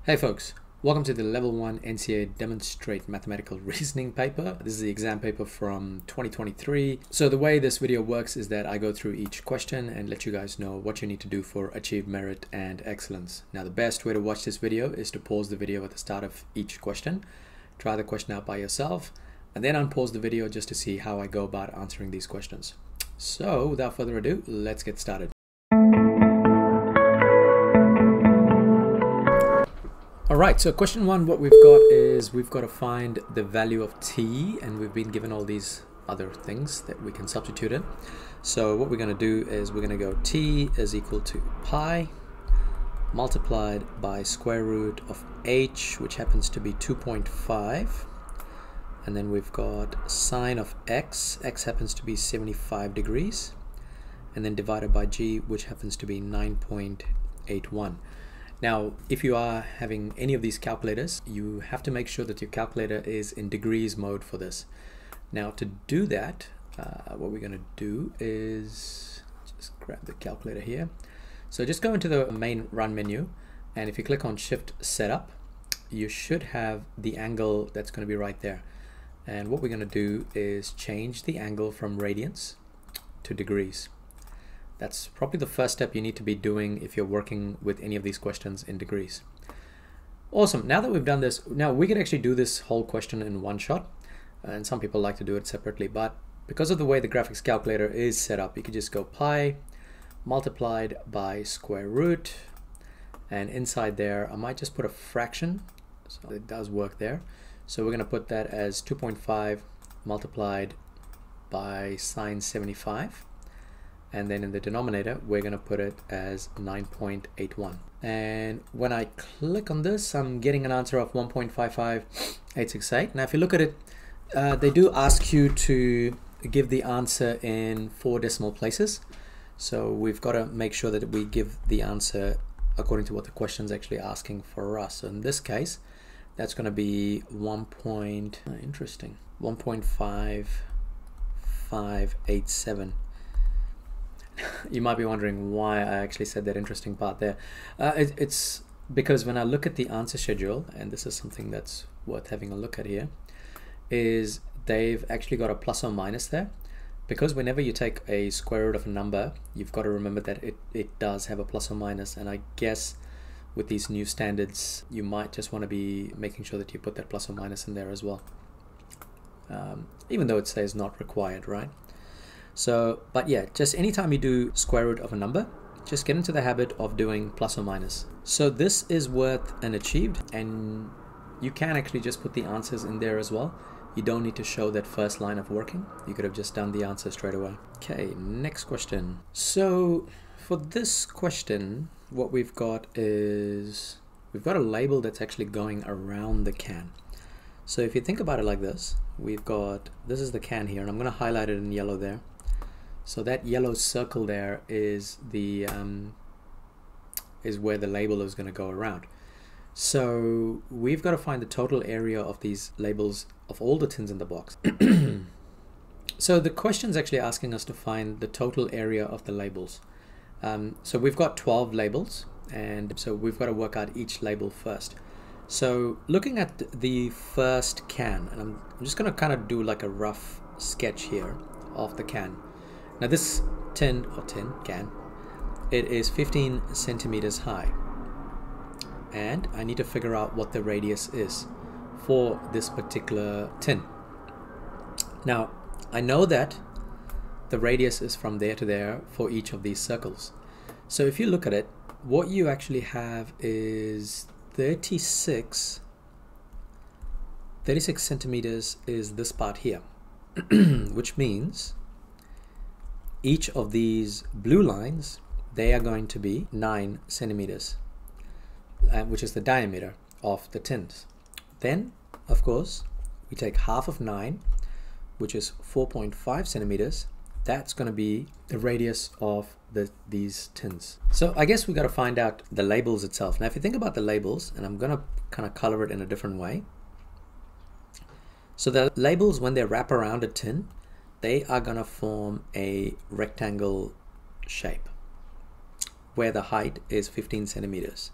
Hey folks, welcome to the Level 1 NCEA Demonstrate Mathematical Reasoning paper. This is the exam paper from 2023. So the way this video works is that I go through each question and let you guys know what you need to do for achieve merit and excellence. Now the best way to watch this video is to pause the video at the start of each question, try the question out by yourself, and then unpause the video just to see how I go about answering these questions. So without further ado, let's get started. Alright, so question one, what we've got is we've got to find the value of t, and we've been given all these other things that we can substitute in. So what we're going to do is we're going to go t is equal to pi multiplied by square root of h, which happens to be 2.5. And then we've got sine of x, x happens to be 75 degrees. And then divided by g, which happens to be 9.81. Now, if you are having any of these calculators, you have to make sure that your calculator is in degrees mode for this. Now, to do that, what we're going to do is just grab the calculator here. So just go into the main run menu, and if you click on Shift Setup, you should have the angle that's going to be right there. And what we're going to do is change the angle from radians to degrees. That's probably the first step you need to be doing if you're working with any of these questions in degrees. Awesome. Now that we've done this, now we can actually do this whole question in one shot. And some people like to do it separately, but because of the way the graphics calculator is set up, you could just go pi multiplied by square root. And inside there, I might just put a fraction. So it does work there. So we're going to put that as 2.5 multiplied by sine 75. And then in the denominator, we're going to put it as 9.81. And when I click on this, I'm getting an answer of 1.55868. Now, if you look at it, they do ask you to give the answer in 4 decimal places. So we've got to make sure that we give the answer according to what the question is actually asking for us. So in this case, that's going to be 1.5587. You might be wondering why I actually said that interesting part there. It's because when I look at the answer schedule, and this is something that's worth having a look at here, is they've actually got a plus or minus there. Because whenever you take a square root of a number, you've got to remember that it does have a plus or minus. And I guess with these new standards, you might just want to be making sure that you put that plus or minus in there as well. Even though it says not required, right? So, but yeah, just anytime you do square root of a number, just get into the habit of doing plus or minus. So this is worth an achieved, and you can actually just put the answers in there as well. You don't need to show that first line of working. You could have just done the answer straight away. Okay, next question. So for this question, what we've got is, we've got a label that's actually going around the can. So if you think about it like this, we've got, this is the can here, and I'm going to highlight it in yellow there. So that yellow circle there is the is where the label is going to go around. So we've got to find the total area of these labels of all the tins in the box. So the question is actually asking us to find the total area of the labels. So we've got 12 labels, and so we've got to work out each label first. So looking at the first can, and I'm just going to kind of do like a rough sketch here of the can. Now this can, it is 15 centimeters high, and I need to figure out what the radius is for this particular tin. Now I know that the radius is from there to there for each of these circles. So if you look at it, what you actually have is 36 centimeters is this part here, which means each of these blue lines, they are going to be 9 centimeters, which is the diameter of the tins. Then, of course, we take half of 9, which is 4.5 centimeters. That's going to be the radius of these tins. So I guess we got to find out the labels itself. Now, if you think about the labels, and I'm going to kind of color it in a different way. So the labels, when they wrap around a tin, they are going to form a rectangle shape where the height is 15 centimeters.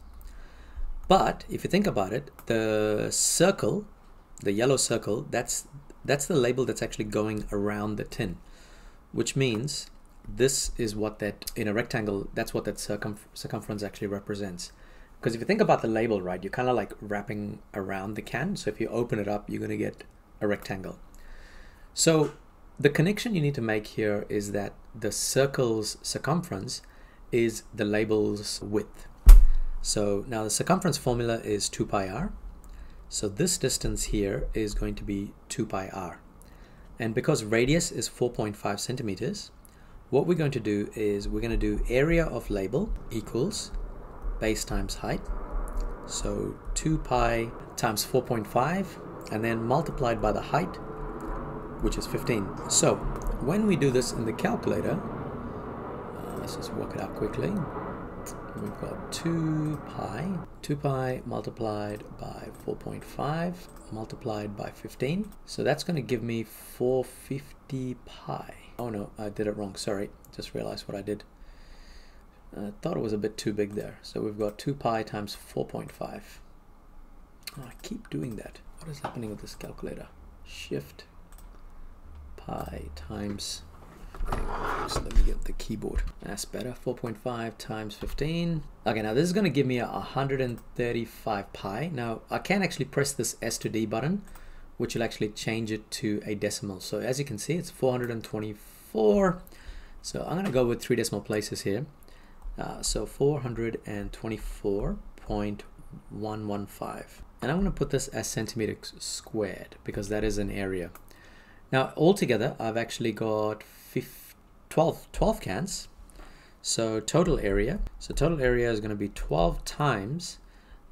But if you think about it, the circle, the yellow circle, that's the label that's actually going around the tin, which means this is what that, in a rectangle, that's what that circumference actually represents. Because if you think about the label, right, you're kind of like wrapping around the can. So if you open it up, you're going to get a rectangle. So the connection you need to make here is that the circle's circumference is the label's width. So now the circumference formula is 2 pi r. So this distance here is going to be 2 pi r. And because radius is 4.5 centimeters, what we're going to do is we're going to do area of label equals base times height. So 2 pi times 4.5 and then multiplied by the height, which is 15. So when we do this in the calculator, let's just work it out quickly. We've got 2 pi multiplied by 4.5 multiplied by 15. So that's going to give me 450 pi. Oh no, I did it wrong. Sorry, just realized what I did. I thought it was a bit too big there. So we've got 2 pi times 4.5. Oh, I keep doing that. What is happening with this calculator? Shift pi times, so let me get the keyboard. That's better. 4.5 times 15. Okay, now this is going to give me 135 pi. Now I can actually press this S to D button, which will actually change it to a decimal. So as you can see, it's 424. So I'm going to go with 3 decimal places here. So 424.115. And I'm going to put this as centimeters squared because that is an area. Now altogether, I've actually got 12 cans. So total area. So total area is going to be 12 times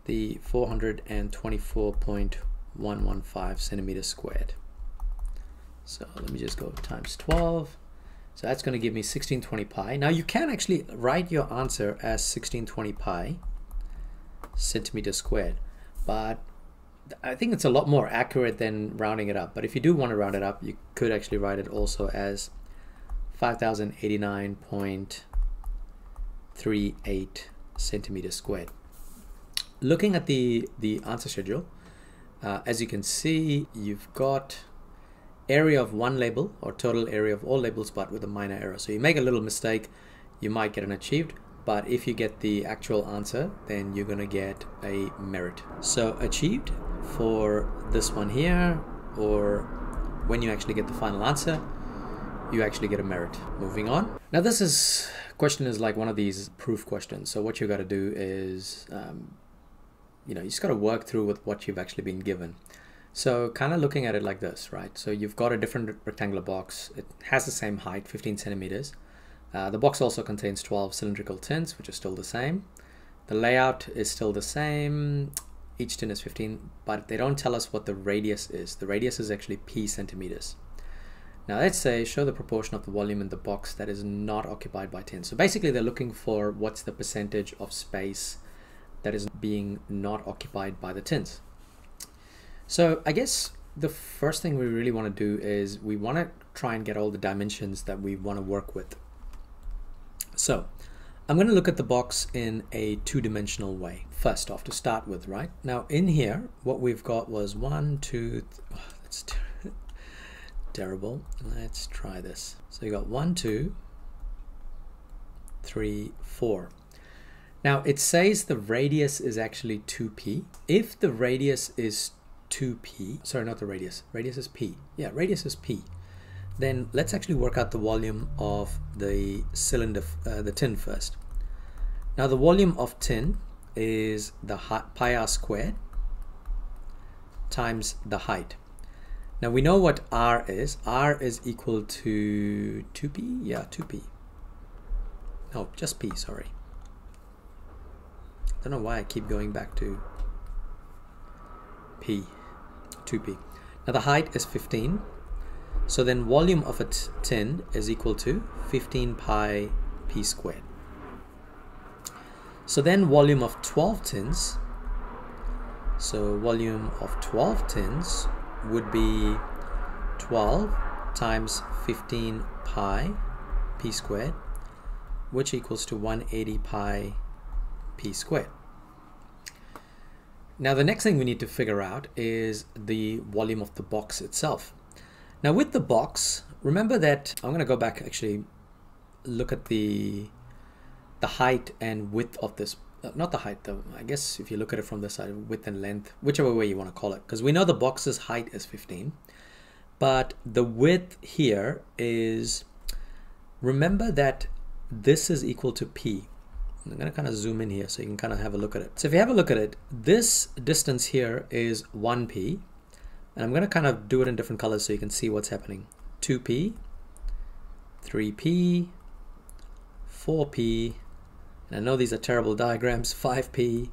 the 424.115 centimeters squared. So let me just go times 12. So that's going to give me 1620 pi. Now you can actually write your answer as 1620 pi centimeters squared, but I think it's a lot more accurate than rounding it up. But if you do want to round it up, you could actually write it also as 5089.38 centimeters squared. Looking at the answer schedule, as you can see, you've got area of one label or total area of all labels, but with a minor error. So you make a little mistake, you might get an achieved, but if you get the actual answer, then you're going to get a merit. So achieved for this one here, or when you actually get the final answer, you actually get a merit. Moving on. Now this question is like one of these proof questions. So what you got to do is, you just got to work through with what you've actually been given. So kind of looking at it like this, right? So you've got a different rectangular box. It has the same height, 15 centimeters. The box also contains 12 cylindrical tins, which is still the same. The layout is still the same. Each tin is 15, but they don't tell us what the radius is. The radius is actually p centimeters. Now let's say show the proportion of the volume in the box that is not occupied by tins. So basically they're looking for what's the percentage of space that is being not occupied by the tins. So I guess the first thing we really want to do is we want to try and get all the dimensions that we want to work with. So I'm going to look at the box in a two-dimensional way first off to start with, right? Now in here, what we've got was 1, 2, oh, that's terrible. Let's try this. So you got 1, 2, 3, 4. Now it says the radius is actually 2p. If the radius is 2p, sorry, not the radius is p. Yeah, radius is p. Then let's actually work out the volume of the cylinder, the tin first. Now the volume of tin is the pi r squared times the height. Now we know what r is. R is equal to 2p. Yeah, 2p. No, just p, sorry. I don't know why I keep going back to p, 2p. Now the height is 15. So then volume of a tin is equal to 15 pi p squared. So then volume of 12 tins, so volume of 12 tins would be 12 times 15 pi p squared, which equals to 180 pi p squared. Now the next thing we need to figure out is the volume of the box itself. Now with the box, remember that I'm going to go back, actually look at the height and width of this, not the height though, I guess if you look at it from the side, width and length, whichever way you want to call it, because we know the box's height is 15, but the width here is, remember that this is equal to P. I'm going to kind of zoom in here so you can kind of have a look at it. So if you have a look at it, this distance here is 1P, and I'm going to kind of do it in different colors so you can see what's happening. 2P, 3P, 4P, and I know these are terrible diagrams, 5P,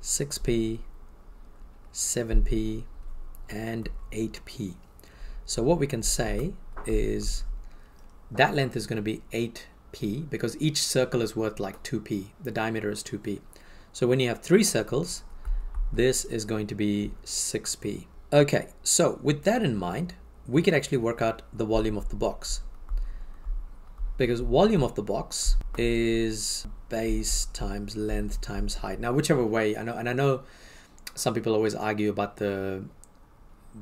6P, 7P, and 8P. So what we can say is that length is going to be 8P because each circle is worth like 2P. The diameter is 2P. So when you have 3 circles, this is going to be 6P. Okay, so with that in mind, we can actually work out the volume of the box. Because volume of the box is base times length times height. Now, whichever way, I know some people always argue about the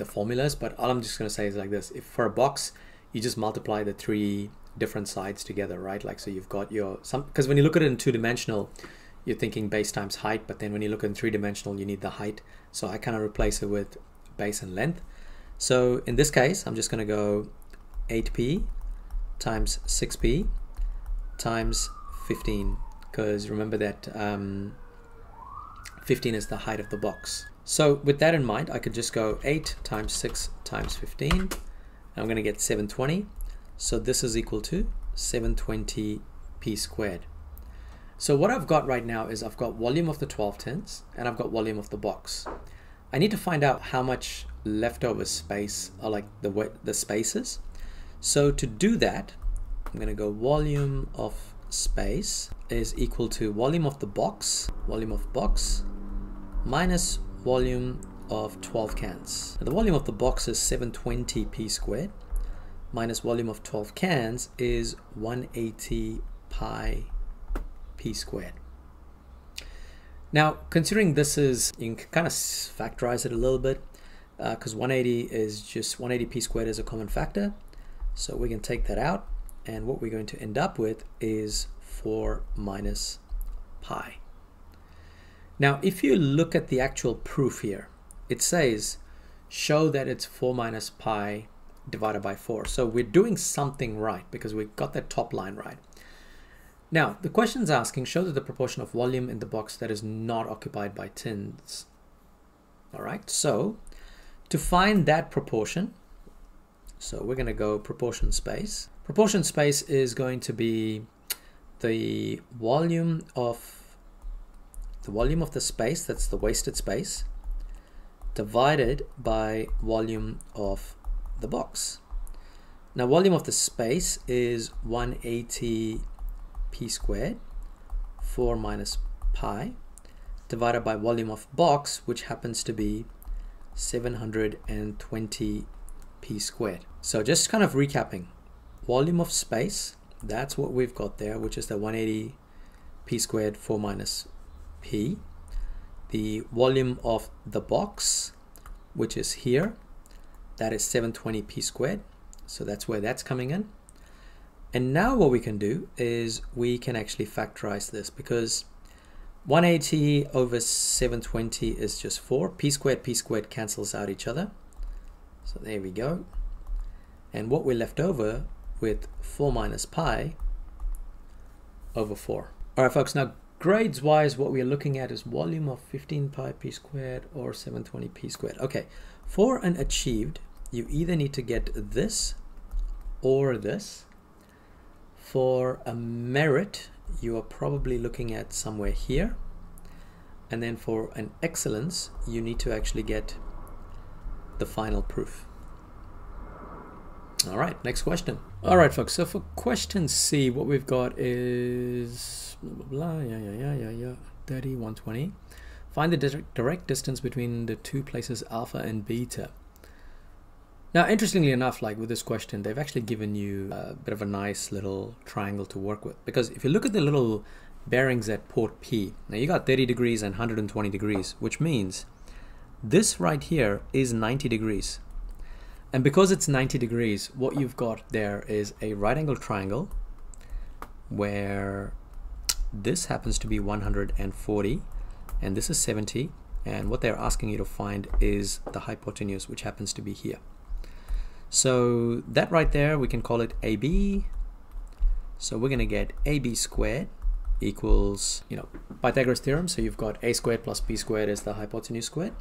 formulas, but all I'm just going to say is like this. If for a box, you just multiply the 3 different sides together, right? Like, so you've got your, because when you look at it in 2-dimensional, you're thinking base times height, but then when you look in 3-dimensional, you need the height. So I kind of replace it with base and length. So in this case, I'm just going to go 8P times 6P times 15, because remember that 15 is the height of the box. So with that in mind, I could just go 8 times 6 times 15, and I'm going to get 720. So this is equal to 720 P squared. So what I've got right now is I've got volume of the 12-tenths and I've got volume of the box. I need to find out how much leftover space, or like the spaces. So to do that, I'm going to go volume of space is equal to volume of the box, minus volume of 12 cans. Now the volume of the box is 720 P squared, minus volume of 12 cans is 180 pi P squared. Now, considering this is, you can kind of factorize it a little bit, because 180 is just 180 P squared is a common factor. So we can take that out, and what we're going to end up with is 4 minus pi. Now, if you look at the actual proof here, it says, show that it's 4 minus pi divided by 4. So we're doing something right because we got that top line right. Now, the question's asking, show that the proportion of volume in the box that is not occupied by tins. All right, so to find that proportion, so we're going to go proportion space. Proportion space is going to be the volume of the space, that's the wasted space, divided by volume of the box. Now, volume of the space is 180 P squared, 4 minus pi, divided by volume of box, which happens to be 720 P squared. So just kind of recapping, volume of space, that's what we've got there, which is the 180 P squared, 4 minus P. The volume of the box, which is here, that is 720 P squared. So that's where that's coming in. And now what we can do is we can actually factorize this, because 180 over 720 is just 4. P squared cancels out each other. So there we go. And what we're left over with 4 minus pi over 4. All right, folks, now grades wise, what we're looking at is volume of 15 pi P squared or 720 P squared. Okay, for an achieved, you either need to get this or this. For a merit, you are probably looking at somewhere here. And then for an excellence, you need to actually get the final proof. All right, next question. All right, folks, so for question C, what we've got is blah, blah, blah, 30, 120. Find the direct distance between the two places alpha and beta. Now, interestingly enough, like with this question, they've actually given you a bit of a nice little triangle to work with. Because if you look at the little bearings at port P. Now you got 30 degrees and 120 degrees, which means this right here is 90 degrees. And because it's 90 degrees, what you've got there is a right angle triangle where this happens to be 140 and this is 70, and what they're asking you to find is the hypotenuse, which happens to be here. So that right there, we can call it AB. So we're going to get AB squared equals, Pythagoras theorem. So you've got A squared plus B squared is the hypotenuse squared.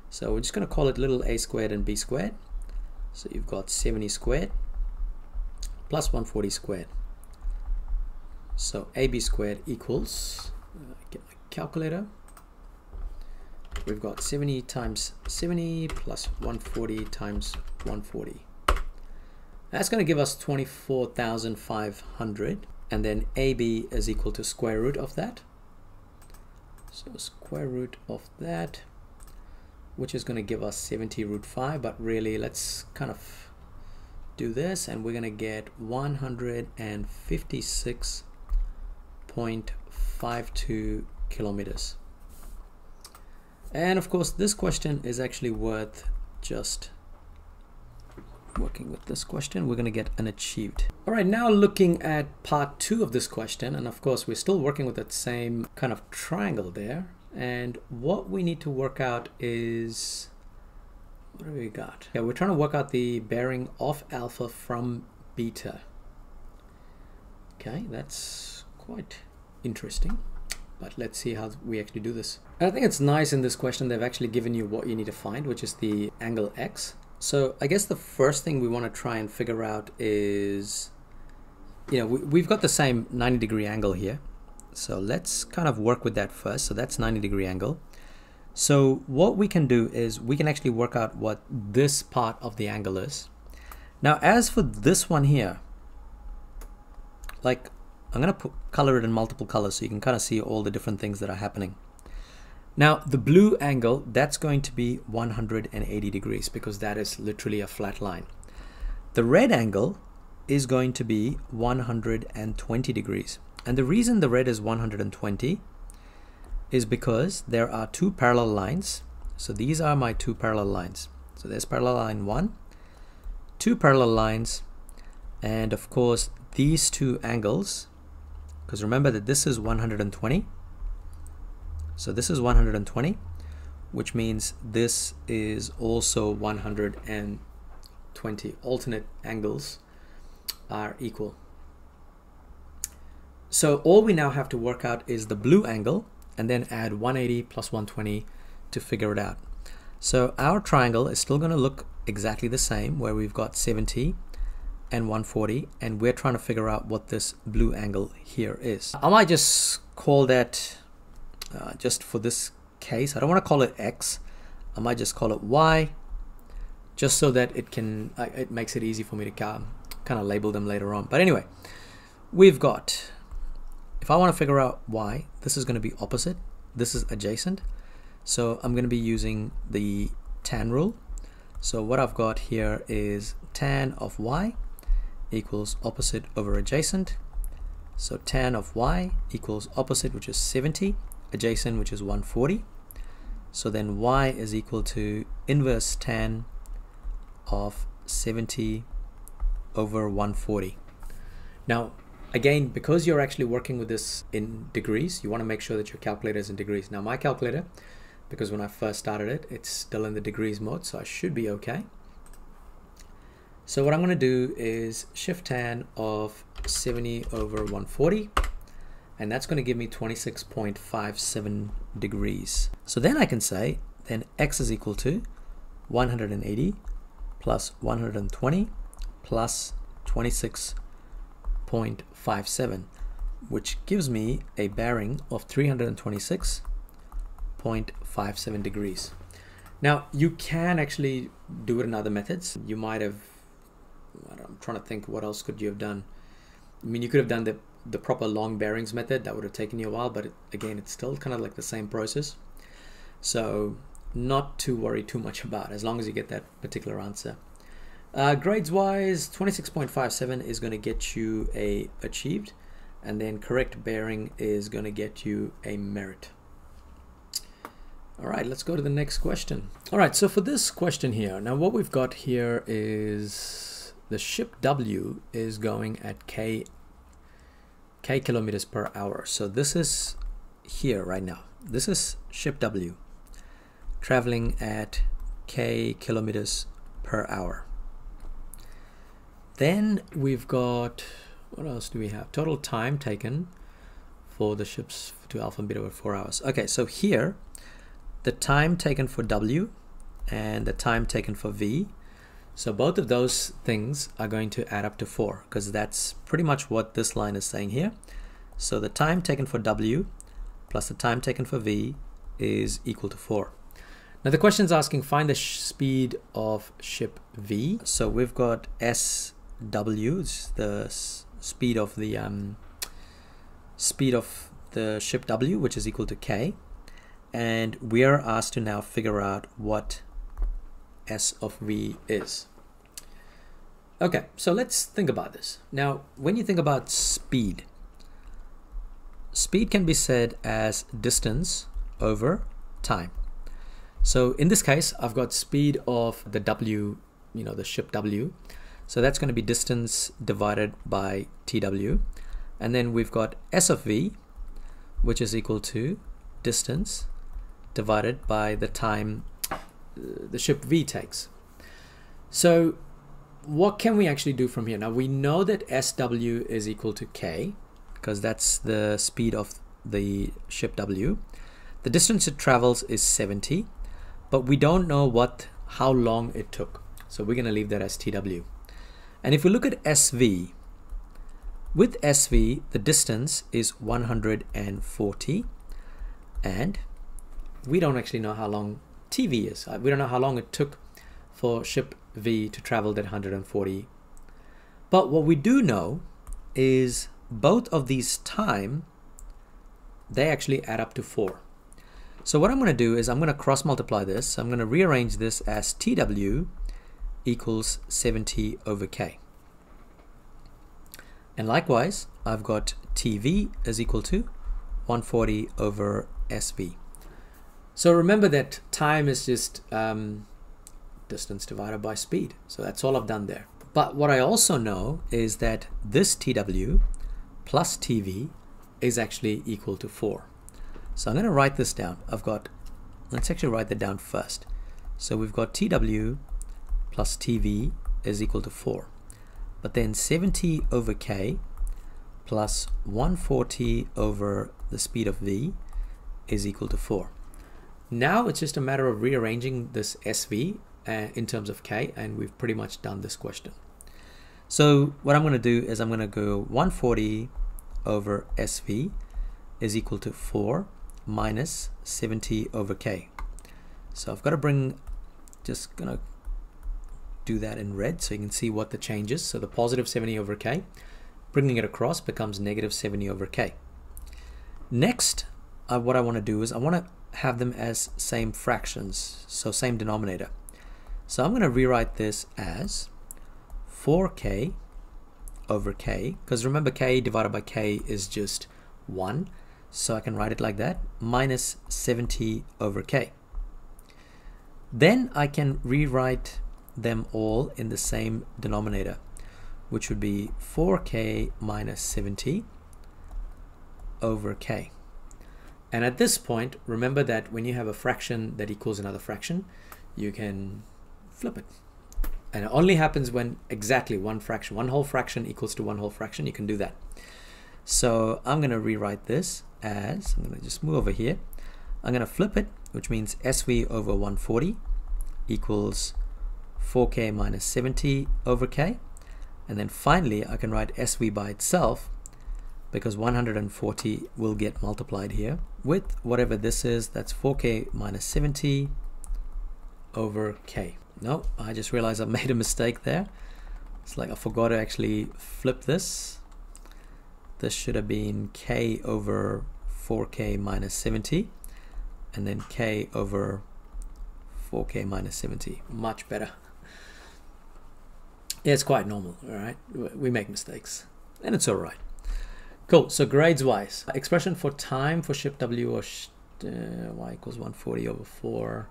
So we're just going to call it little a squared and b squared. So you've got 70 squared plus 140 squared. So AB squared equals, get my calculator. We've got 70 times 70 plus 140 times 140. That's going to give us 24,500. And then AB is equal to square root of that. So square root of that, which is going to give us 70 root 5. But really, let's kind of do this. And we're going to get 156.52 kilometers. And of course, this question is actually worth just working with this question. We're going to get unachieved. All right, now looking at part 2 of this question. And of course, we're still working with that same kind of triangle there. And what we need to work out is, what do we got? Yeah, we're trying to work out the bearing of alpha from beta. Okay, that's quite interesting. But let's see how we actually do this. I think it's nice in this question they've actually given you what you need to find, which is the angle x. So I guess the first thing we want to try and figure out is, we've got the same 90 degree angle here. So let's kind of work with that first. So that's 90 degree angle. So what we can do is we can actually work out what this part of the angle is. Now, as for this one here, like, I'm going to color it in multiple colors so you can kind of see all the different things that are happening. Now, the blue angle, that's going to be 180 degrees because that is literally a flat line. The red angle is going to be 120 degrees. And the reason the red is 120 is because there are two parallel lines. So these are my two parallel lines. So there's parallel line 1, two parallel lines, and of course these two angles, because remember that this is 120. So this is 120, which means this is also 120. Alternate angles are equal. So all we now have to work out is the blue angle and then add 180 plus 120 to figure it out. So our triangle is still going to look exactly the same, where we've got 70 and 140, and we're trying to figure out what this blue angle here is. I might just call that, just for this case, I don't want to call it X. I might just call it Y, just so that it makes it easy for me to kind of label them later on. But anyway, we've got, if I want to figure out Y, this is going to be opposite, this is adjacent. So I'm going to be using the tan rule. So what I've got here is tan of Y equals opposite over adjacent. So tan of Y equals opposite, which is 70, adjacent, which is 140. So then Y is equal to inverse tan of 70 over 140. Now, again, because you're actually working with this in degrees, you want to make sure that your calculator is in degrees. Now, my calculator, because when I first started it, it's still in the degrees mode, so I should be okay. So what I'm going to do is shift tan of 70 over 140, and that's going to give me 26.57 degrees. So then I can say, then X is equal to 180 plus 120 plus 26.57, which gives me a bearing of 326.57 degrees. Now you can actually do it in other methods. You might have, I'm trying to think, what else could you have done? I mean, you could have done the proper long bearings method. That would have taken you a while, but again, it's still kind of like the same process. So not to worry too much about, as long as you get that particular answer. Grades wise, 26.57 is going to get you a achieved, and then correct bearing is going to get you a merit. All right, let's go to the next question. All right, so for this question here, now what we've got here is the ship W is going at k kilometers per hour. So this is here right now. This is ship W traveling at k kilometers per hour. Then we've got, what else do we have? Total time taken for the ships to Alpha and Beta over 4 hours. Okay, so here, the time taken for W and the time taken for V. So both of those things are going to add up to 4, because that's pretty much what this line is saying here. So the time taken for W plus the time taken for V is equal to 4. Now the question is asking, find the speed of ship V. So we've got SW, it's the speed of the ship W, which is equal to K. And we are asked to now figure out what S of V is. Okay, so let's think about this. Now, when you think about speed, speed can be said as distance over time. So in this case, I've got speed of the W, the ship W. So that's going to be distance divided by TW. And then we've got S of V, which is equal to distance divided by the time the ship V takes. So what can we actually do from here? Now we know that SW is equal to K, because that's the speed of the ship W. The distance it travels is 70, but we don't know how long it took. So we're going to leave that as TW. And if we look at SV, with SV, the distance is 140, and we don't actually know how long TV is. We don't know how long it took for ship V to travel that 140. But what we do know is both of these time, they actually add up to 4. So what I'm going to do is I'm going to cross multiply this. I'm going to rearrange this as TW equals 70 over K. And likewise, I've got TV is equal to 140 over SV. So remember that time is just distance divided by speed. So that's all I've done there. But what I also know is that this TW plus TV is actually equal to 4. So I'm going to write this down. Let's actually write that down first. So we've got TW plus TV is equal to 4. But then 70 over K plus 140 over the speed of V is equal to 4. Now it's just a matter of rearranging this SV in terms of K, and we've pretty much done this question. So what I'm going to do is I'm going to go 140 over SV is equal to 4 minus 70 over K. So I've got to just going to do that in red so you can see what the change is. So the positive 70 over K, bringing it across becomes negative 70 over K. Next, what I want to do is I want to have them as same fractions, so same denominator. So I'm going to rewrite this as 4K over K, because remember K divided by K is just 1, so I can write it like that, minus 70 over K. Then I can rewrite them all in the same denominator, which would be 4K minus 70 over K. And at this point, remember that when you have a fraction that equals another fraction, you can flip it. And it only happens when exactly one whole fraction equals to one whole fraction. You can do that. So I'm going to rewrite this as, I'm going to just move over here. I'm going to flip it, which means SV over 140 equals 4K minus 70 over K. And then finally, I can write SV by itself, because 140 will get multiplied here with whatever this is. That's 4K minus 70 over K. No, I just realized I made a mistake there. It's like I forgot to actually flip this. This should have been K over 4K minus 70, and then K over 4K minus 70. Much better. Yeah, it's quite normal, all right? We make mistakes, and it's all right. Cool. So grades wise, expression for time for ship W or y equals 140 over 4.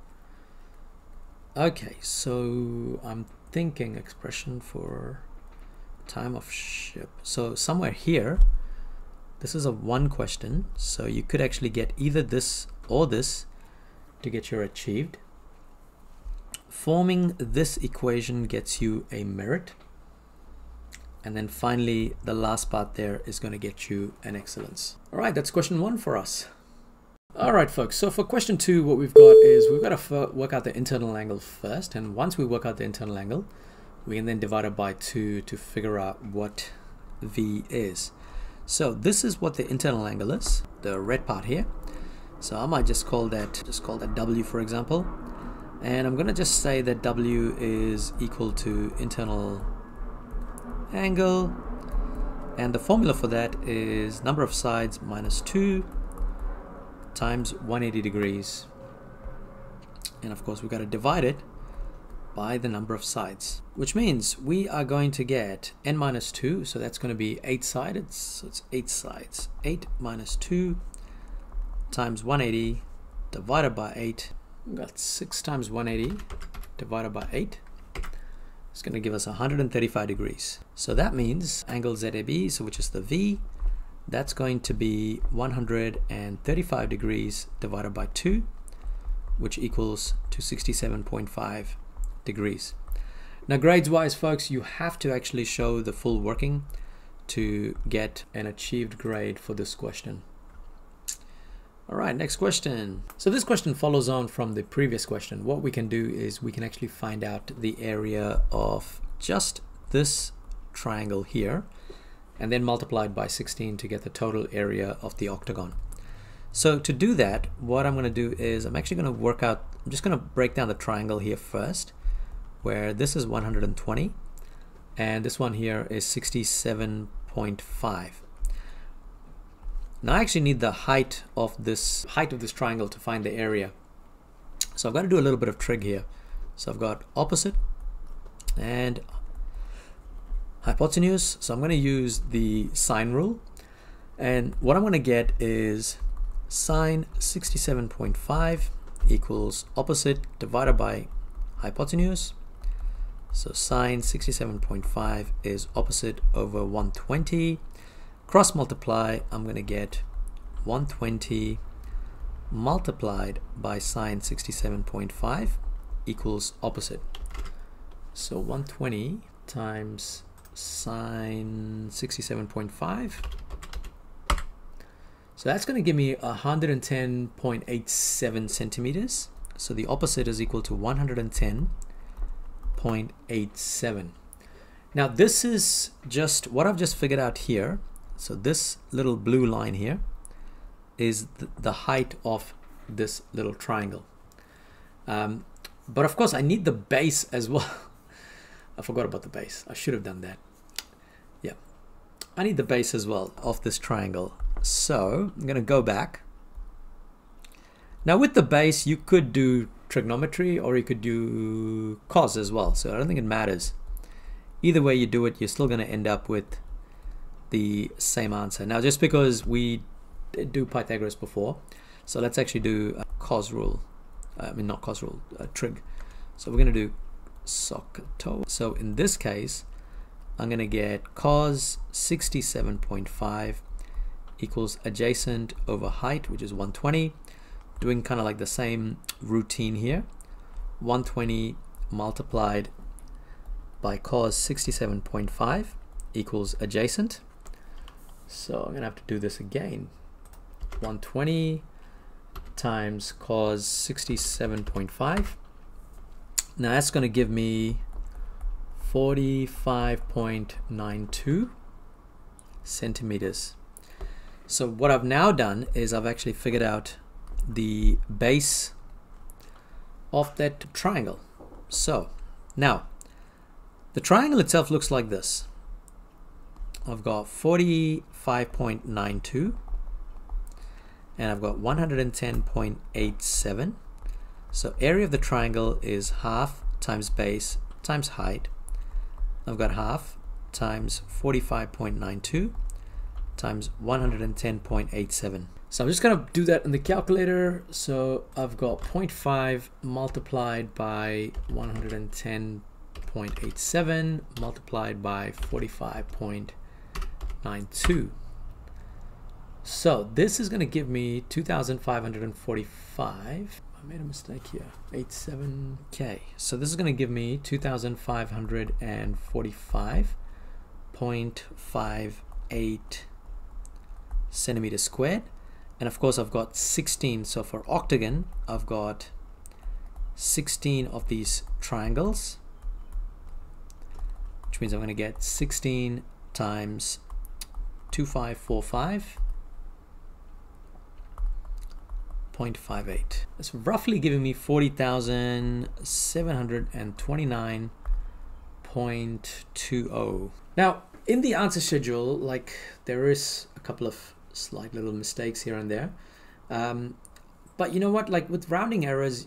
Okay, so I'm thinking expression for time of ship. So somewhere here, this is a 1 question. So you could actually get either this or this to get your achieved. Forming this equation gets you a merit. And then finally, the last part there is going to get you an excellence. All right, that's question 1 for us. All right, folks. So for question 2, what we've got is we've got to work out the internal angle first. And once we work out the internal angle, we can then divide it by 2 to figure out what V is. So this is what the internal angle is, the red part here. So I might just call that W, for example. And I'm going to just say that W is equal to internal angle, and the formula for that is number of sides minus 2 times 180 degrees, and of course we've got to divide it by the number of sides, which means we are going to get n minus 2, so that's going to be 8-sided, so it's 8 sides. 8 minus 2 times 180 divided by 8. We've got 6 times 180 divided by 8. It's going to give us 135 degrees. So that means angle ZAB, so which is the V, that's going to be 135 degrees divided by 2, which equals to 67.5 degrees. Now grades wise, folks, you have to actually show the full working to get an achieved grade for this question. All right, next question. So this question follows on from the previous question. What we can do is we can actually find out the area of just this triangle here and then multiply it by 16 to get the total area of the octagon. So to do that, what I'm going to do is I'm actually going to work out, I'm just going to break down the triangle here first, where this is 120 and this one here is 67.5. Now I actually need the height of this triangle to find the area. So I've got to do a little bit of trig here. So I've got opposite and hypotenuse. So I'm going to use the sine rule. And what I'm going to get is sine 67.5 equals opposite divided by hypotenuse. So sine 67.5 is opposite over 120. Cross multiply, I'm going to get 120 multiplied by sine 67.5 equals opposite. So 120 times sine 67.5. So that's going to give me 110.87 centimeters. So the opposite is equal to 110.87. Now this is just what I've just figured out here. So this little blue line here is the height of this little triangle. But of course I need the base as well. I forgot about the base. I should have done that. Yeah, I need the base as well of this triangle. So I'm going to go back. Now with the base you could do trigonometry or you could do cos as well. So I don't think it matters. Either way you do it, you're still going to end up with the same answer. Now just because we did do Pythagoras before, so let's actually do cos rule. Not cos rule, trig. So we're going to do SOHCAHTOA. So in this case I'm going to get cos 67.5 equals adjacent over height, which is 120. Doing kind of like the same routine here. 120 multiplied by cos 67.5 equals adjacent. So I'm going to have to do this again. 120 times cos 67.5. Now that's going to give me 45.92 centimeters. So what I've now done is I've actually figured out the base of that triangle. So now the triangle itself looks like this. I've got 45.92 and I've got 110.87. So area of the triangle is half times base times height. I've got half times 45.92 times 110.87. So I'm just going to do that in the calculator. So I've got 0.5 multiplied by 110.87 multiplied by 45.92. So this is going to give me 2,545. I made a mistake here. 87K. So this is going to give me 2,545.58 centimeters squared. And of course I've got 16. So for octagon, I've got 16 of these triangles, which means I'm going to get 16 times 2545.58. That's roughly giving me 40,729.20. Now in the answer schedule, like, there is a couple of slight little mistakes here and there, but you know what, like with rounding errors,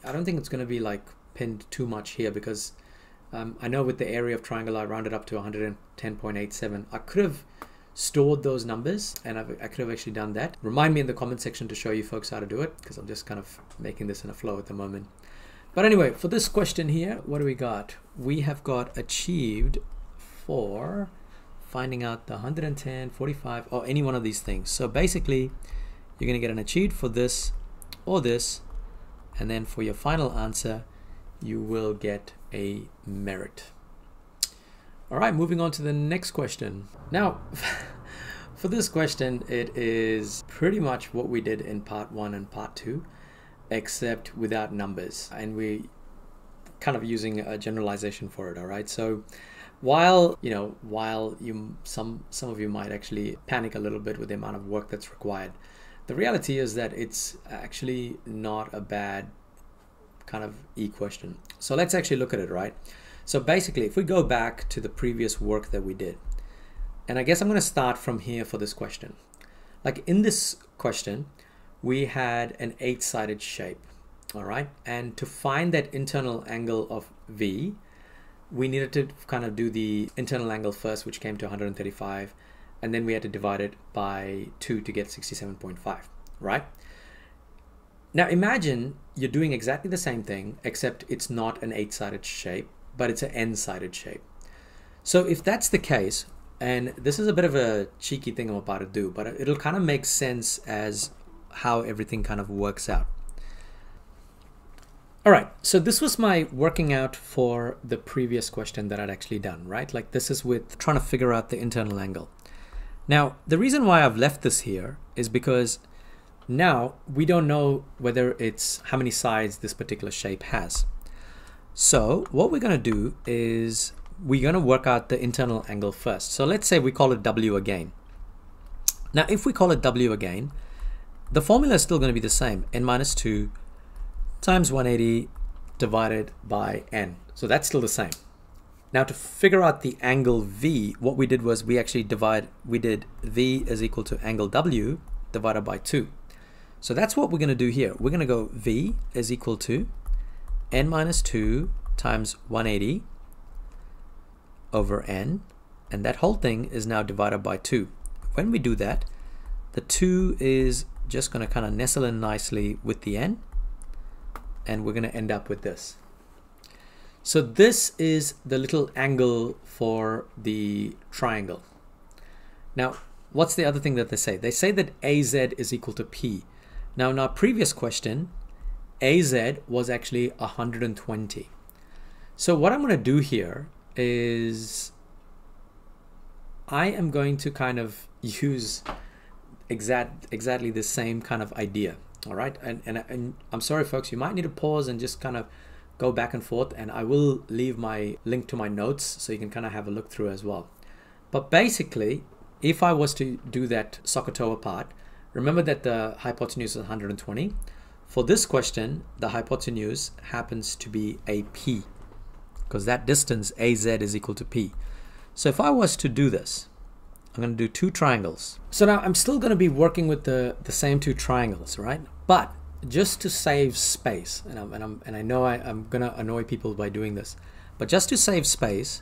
I don't think it's going to be like pinned too much here, because I know with the area of triangle I rounded up to 110.87. I could have stored those numbers, and I could have actually done that. Remind me in the comment section to show you folks how to do it, because I'm just kind of making this in a flow at the moment. But anyway, for this question here, what do we got? We have got achieved for finding out the 110, 45, or any one of these things. So basically, you're going to get an achieved for this or this, and then for your final answer, you will get a merit. All right, moving on to the next question. Now, for this question, it is pretty much what we did in part 1 and part 2, except without numbers, and we kind of using a generalization for it. All right, so while some of you might actually panic a little bit with the amount of work that's required, the reality is that it's actually not a bad kind of question. So let's actually look at it, right? So basically, if we go back to the previous work that we did, and I guess I'm going to start from here for this question. Like in this question, we had an 8-sided shape, all right? And to find that internal angle of V, we needed to kind of do the internal angle first, which came to 135, and then we had to divide it by 2 to get 67.5, right? Now imagine you're doing exactly the same thing, except it's not an 8-sided shape, but it's an n-sided shape. So if that's the case, and this is a bit of a cheeky thing I'm about to do, but it'll kind of make sense as how everything kind of works out. All right, so this was my working out for the previous question that I'd actually done, right? Like this is with trying to figure out the internal angle. Now, the reason why I've left this here is because now we don't know whether it's how many sides this particular shape has. So what we're going to do is we're going to work out the internal angle first. So let's say we call it W again. Now, if we call it W again, the formula is still going to be the same, n minus 2 times 180 divided by n. So that's still the same. Now to figure out the angle V, what we did was we did V is equal to angle W divided by 2. So that's what we're going to do here. We're going to go V is equal to n minus 2 times 180 over n, and that whole thing is now divided by 2. When we do that, the 2 is just going to kind of nestle in nicely with the n, and we're going to end up with this. So this is the little angle for the triangle. Now, what's the other thing that they say? They say that AZ is equal to P. Now, in our previous question, AZ was actually 120. So what I'm going to do here is I am going to kind of use exactly the same kind of idea. All right, and I'm sorry folks, you might need to pause and just kind of go back and forth, and I will leave my link to my notes so you can kind of have a look through as well. But basically, if I was to do that SOHCAHTOA part, remember that the hypotenuse is 120. For this question, the hypotenuse happens to be a P, because that distance AZ is equal to P. So if I was to do this, I'm going to do 2 triangles. So now I'm still going to be working with the same 2 triangles, right? But just to save space, and I know I'm going to annoy people by doing this, but just to save space,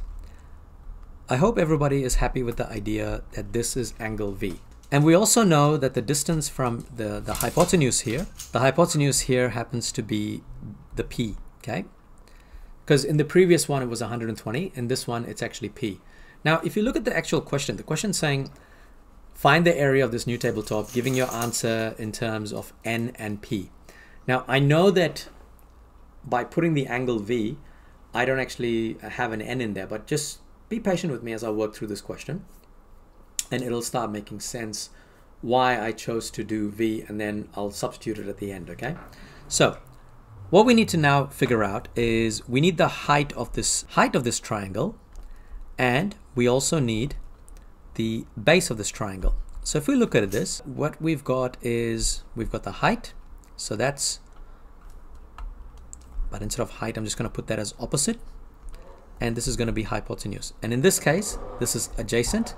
I hope everybody is happy with the idea that this is angle V. And we also know that the distance from the hypotenuse here happens to be the P, okay? Because in the previous one it was 120, in this one it's actually P. Now if you look at the actual question, the question's saying find the area of this new tabletop, giving your answer in terms of N and P. Now I know that by putting the angle V, I don't actually have an N in there, but just be patient with me as I work through this question, and it'll start making sense why I chose to do V, and then I'll substitute it at the end, okay? So what we need to now figure out is we need the height of this triangle, and we also need the base of this triangle. So if we look at this, what we've got is we've got the height, so that's, but instead of height I'm just going to put that as opposite, and this is going to be hypotenuse, and in this case this is adjacent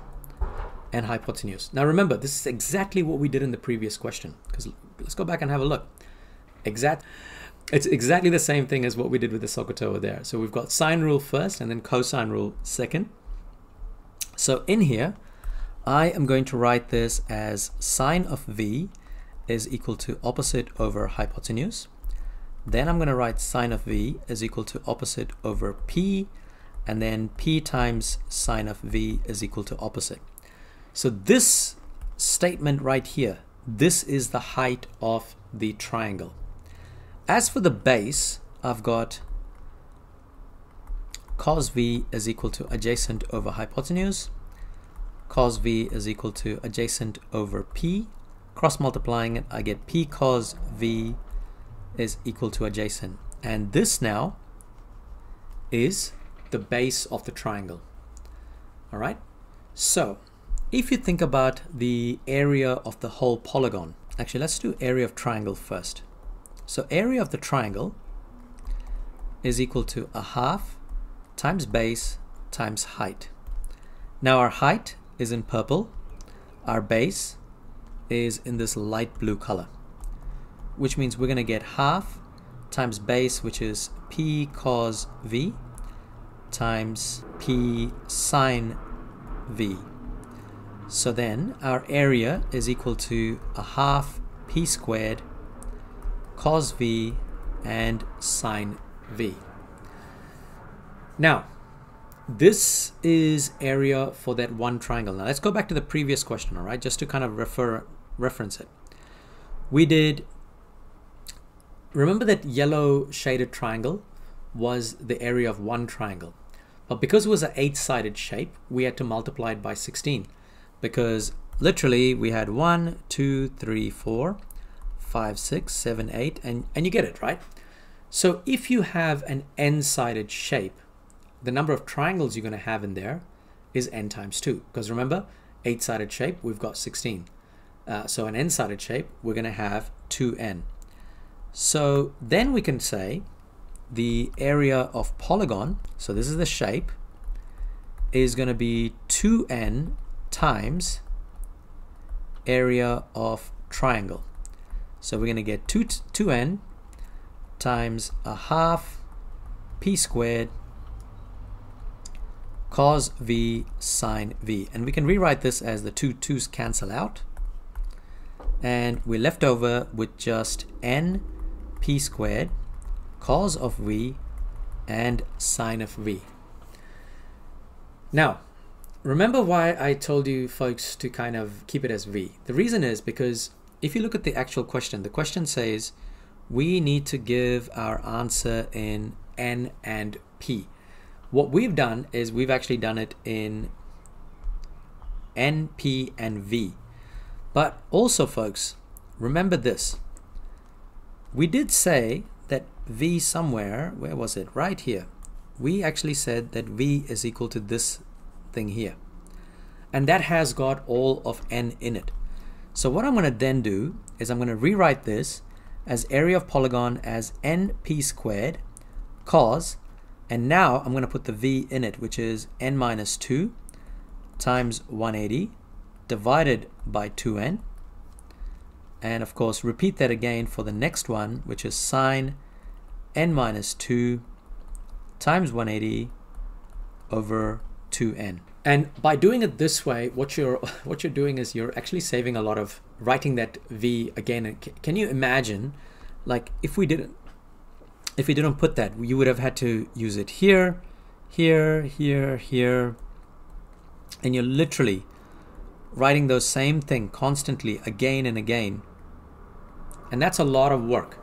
and hypotenuse. Now remember, this is exactly what we did in the previous question, because let's go back and have a look. It's exactly the same thing as what we did with the SOHCAHTOA over there. So we've got sine rule first and then cosine rule second. So in here I am going to write this as sine of V is equal to opposite over hypotenuse. Then I'm going to write sine of V is equal to opposite over P, and then P times sine of V is equal to opposite. So this statement right here, this is the height of the triangle. As for the base, I've got cos V is equal to adjacent over hypotenuse, cos V is equal to adjacent over P. Cross multiplying it, I get P cos V is equal to adjacent. And this now is the base of the triangle. All right, so if you think about the area of the whole polygon, actually let's do area of triangle first. So area of the triangle is equal to a half times base times height. Now our height is in purple, our base is in this light blue color, which means we're going to get half times base, which is P cos V, times P sine V. So then our area is equal to a half P squared cos V and sine V. Now this is area for that one triangle. Now let's go back to the previous question, all right, just to kind of reference it. We did, remember that yellow shaded triangle was the area of one triangle, but because it was an 8-sided shape we had to multiply it by 16, because literally we had 1, 2, 3, 4, 5, 6, 7, 8, and you get it, right? So if you have an n-sided shape, the number of triangles you're going to have in there is n times 2, because remember, 8-sided shape we've got 16. So an n-sided shape we're going to have 2n. So then we can say the area of polygon, so this is the shape, is going to be 2n times area of triangle. So we're going to get 2n times a half P squared cos V sine V. And we can rewrite this as the two 2's cancel out, and we're left over with just n P squared cos of V and sine of V. Now remember why I told you folks to kind of keep it as V. The reason is because if you look at the actual question, the question says we need to give our answer in N and P. What we've done is we've actually done it in N, P, and V. But also folks, remember this. We did say that V somewhere, where was it? Right here. We actually said that V is equal to this thing here. And that has got all of N in it. So what I'm going to then do is I'm going to rewrite this as area of polygon as np squared cos, and now I'm going to put the V in it, which is n minus 2 times 180 divided by 2n. And of course repeat that again for the next one, which is sine n minus 2 times 180 over 2n. And by doing it this way, what you're doing is you're actually saving a lot of writing that v again. Can you imagine, like, if we didn't put that, you would have had to use it here, here, here, here, and you're literally writing those same thing constantly again and again, and that's a lot of work.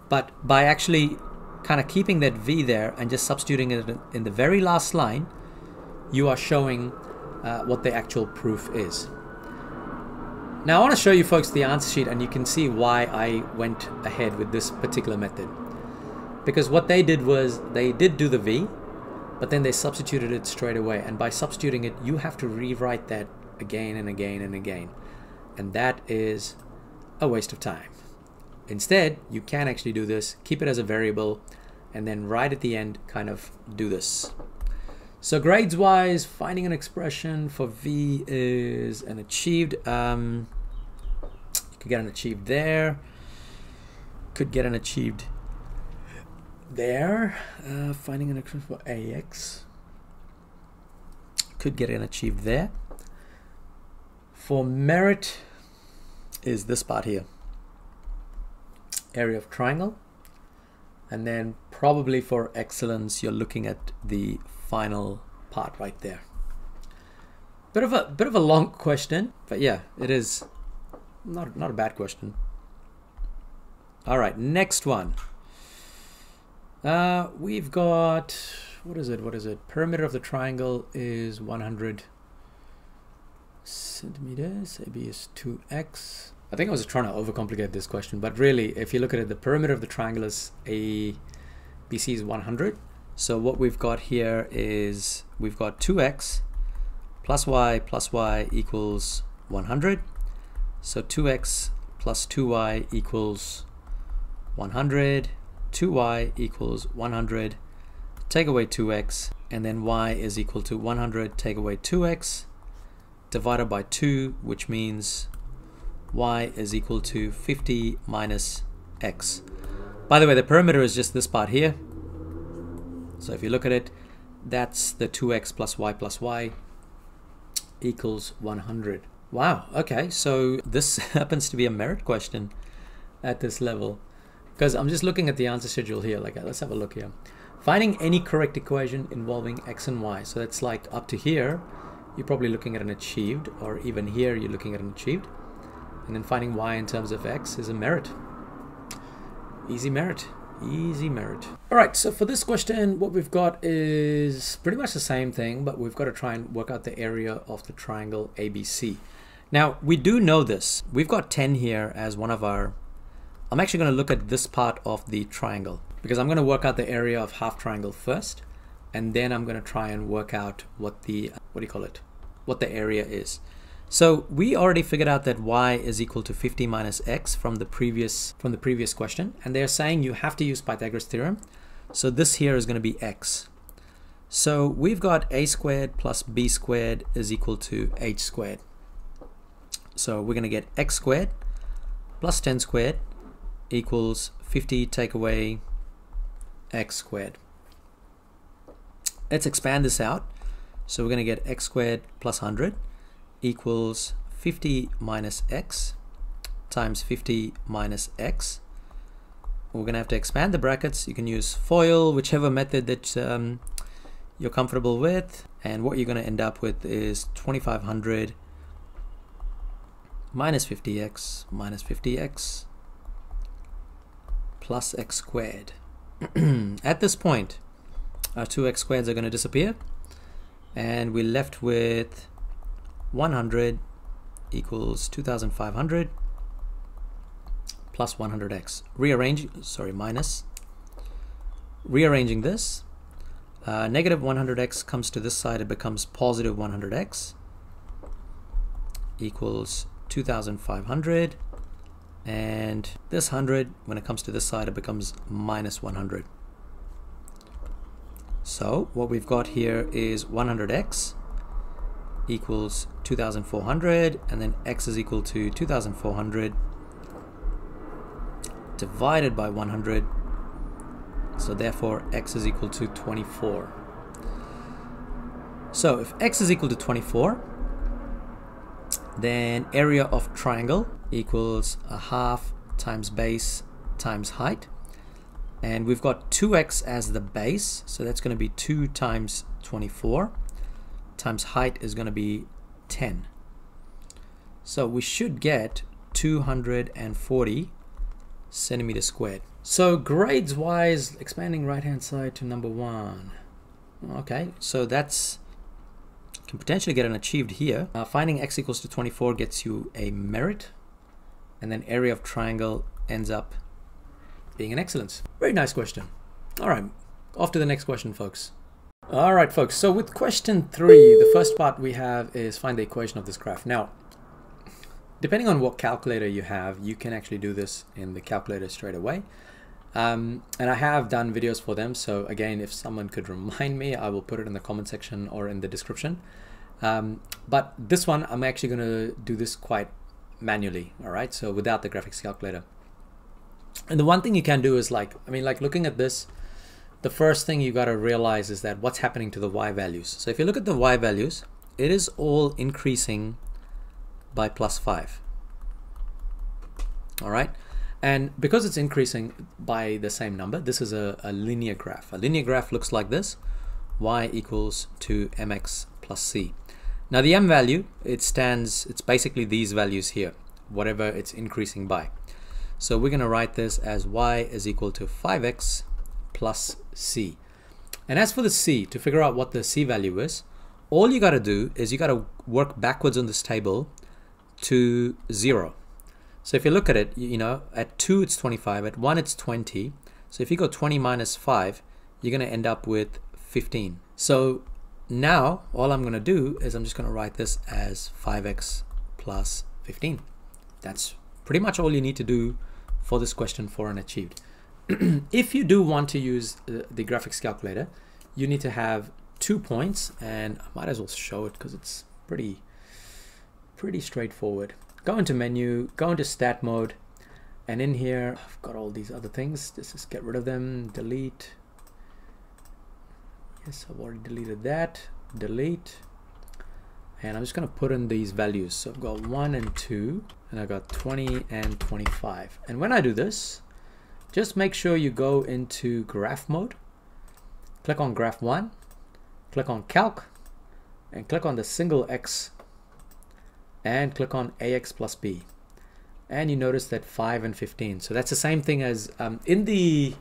But by actually kind of keeping that v there and just substituting it in the very last line, you are showing what the actual proof is. Now I want to show you folks the answer sheet, and you can see why I went ahead with this particular method. Because what they did was they did do the v, but then they substituted it straight away. And by substituting it, you have to rewrite that again and again and again. And that is a waste of time. Instead, you can actually do this, keep it as a variable, and then right at the end kind of do this. So grades wise, finding an expression for v is an achieved. You could get an achieved there. Could get an achieved there. Finding an expression for ax. Could get an achieved there. For merit is this part here. Area of triangle. And then probably for excellence, you're looking at the final part right there. Bit of a long question, but yeah, it is not a bad question. All right, next one. We've got, what is it? Perimeter of the triangle is 100 centimeters. AB is 2x. I think I was trying to overcomplicate this question, but really, if you look at it, the perimeter of the triangle is ABC is 100. So what we've got here is we've got 2x plus y equals 100. So 2x plus 2y equals 100. 2y equals 100. Take away 2x, and then y is equal to 100. Take away 2x divided by 2, which means y is equal to 50 minus x. By the way, the perimeter is just this part here. So if you look at it, that's the 2x plus y equals 100. Wow, okay, so this happens to be a merit question at this level. Because I'm just looking at the answer schedule here. Like, let's have a look here. Finding any correct equation involving x and y. So that's like up to here, you're probably looking at an achieved, or even here, you're looking at an achieved. And then finding y in terms of x is a merit. Easy merit. Easy merit. All right, so for this question, what we've got is pretty much the same thing, but we've got to try and work out the area of the triangle ABC. Now, we do know this. We've got 10 here as one of our... I'm actually going to look at this part of the triangle, because I'm going to work out the area of half triangle first, and then I'm going to try and work out what the, what the area is. So we already figured out that y is equal to 50 minus x from the previous question, and they're saying you have to use Pythagoras theorem. So this here is going to be x. So we've got a squared plus b squared is equal to h squared. So we're going to get x squared plus 10 squared equals 50 take away x squared. Let's expand this out. So we're going to get x squared plus 100 equals 50 minus x times 50 minus x. We're going to have to expand the brackets. You can use FOIL, whichever method that you're comfortable with. And what you're going to end up with is 2500 minus 50x plus x squared. At this point, our 2x squareds are going to disappear, and we're left with 100 equals 2500 plus 100x. Rearranging this, negative 100x comes to this side, it becomes positive 100x equals 2500, and this 100, when it comes to this side, it becomes minus 100. So what we've got here is 100x equals 2400, and then x is equal to 2400 divided by 100. So therefore x is equal to 24. So if x is equal to 24, then area of triangle equals a half times base times height. And we've got 2x as the base, so that's going to be 2 times 24 times height is going to be 10. So we should get 240 centimeters squared. So grades wise, expanding right hand side to number 1. Okay, so that's can potentially get an achieved here. Finding x equals to 24 gets you a merit, and then area of triangle ends up being an excellence. Very nice question. All right, off to the next question, folks. All right, folks, so with question 3, the first part we have is find the equation of this graph. Now, depending on what calculator you have, you can actually do this in the calculator straight away. And I have done videos for them, so again, if someone could remind me, I will put it in the comment section or in the description. But this one, I'm actually going to do this quite manually, all right, so without the graphics calculator. And the one thing you can do is like looking at this, the first thing you got to realize is that what's happening to the y values. So if you look at the y values, it is all increasing by +5. All right, and because it's increasing by the same number, this is a linear graph. A linear graph looks like this: y equals to mx plus c. Now the m value, it's basically these values here, whatever it's increasing by. So we're going to write this as y is equal to 5x plus c. And as for the c, to figure out what the c value is, all you got to do is you got to work backwards on this table to 0. So if you look at it, you know, at 2 it's 25, at 1 it's 20. So if you go 20 minus 5, you're going to end up with 15. So now all I'm going to do is I'm just going to write this as 5x plus 15. That's pretty much all you need to do for this question for an achieved. If you do want to use the graphics calculator, you need to have 2 points, and I might as well show it because it's pretty straightforward. Go into menu, go into stat mode, and in here I've got all these other things. Just get rid of them, delete. Yes, I've already deleted that, delete. And I'm just going to put in these values. So I've got 1 and 2, and I've got 20 and 25. And when I do this, just make sure you go into graph mode, click on graph 1, click on calc, and click on the single x, and click on ax plus b. And you notice that 5 and 15. So that's the same thing as in the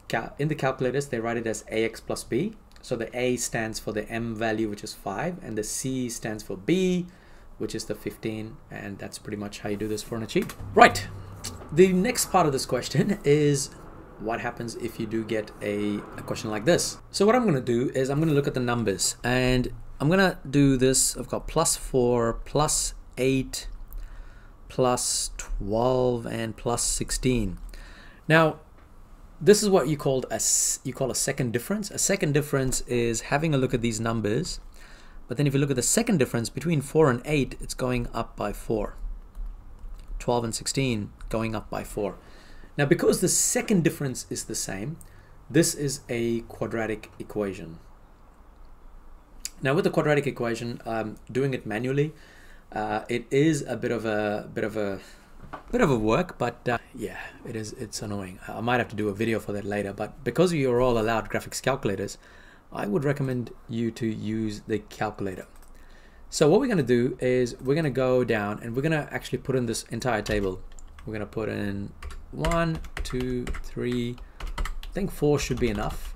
calculators, they write it as ax plus b. So the A stands for the M value, which is 5, and the C stands for B, which is the 15, and that's pretty much how you do this for an achieve. Right, the next part of this question is what happens if you do get a question like this. So what I'm going to do is I'm going to look at the numbers, and I'm going to do this. I've got +4, +8, +12, and +16. Now, this is what you call a second difference. A second difference is having a look at these numbers, but then if you look at the second difference between 4 and 8, it's going up by 4. 12 and 16 going up by 4. Now, because the second difference is the same, this is a quadratic equation. Now, with the quadratic equation, doing it manually, it is a bit of a work, but yeah, it's annoying. I might have to do a video for that later, but because you're all allowed graphics calculators, I would recommend you to use the calculator. So what we're going to do is we're going to go down and we're going to actually put in this entire table. We're going to put in 1, 2, 3, I think 4 should be enough.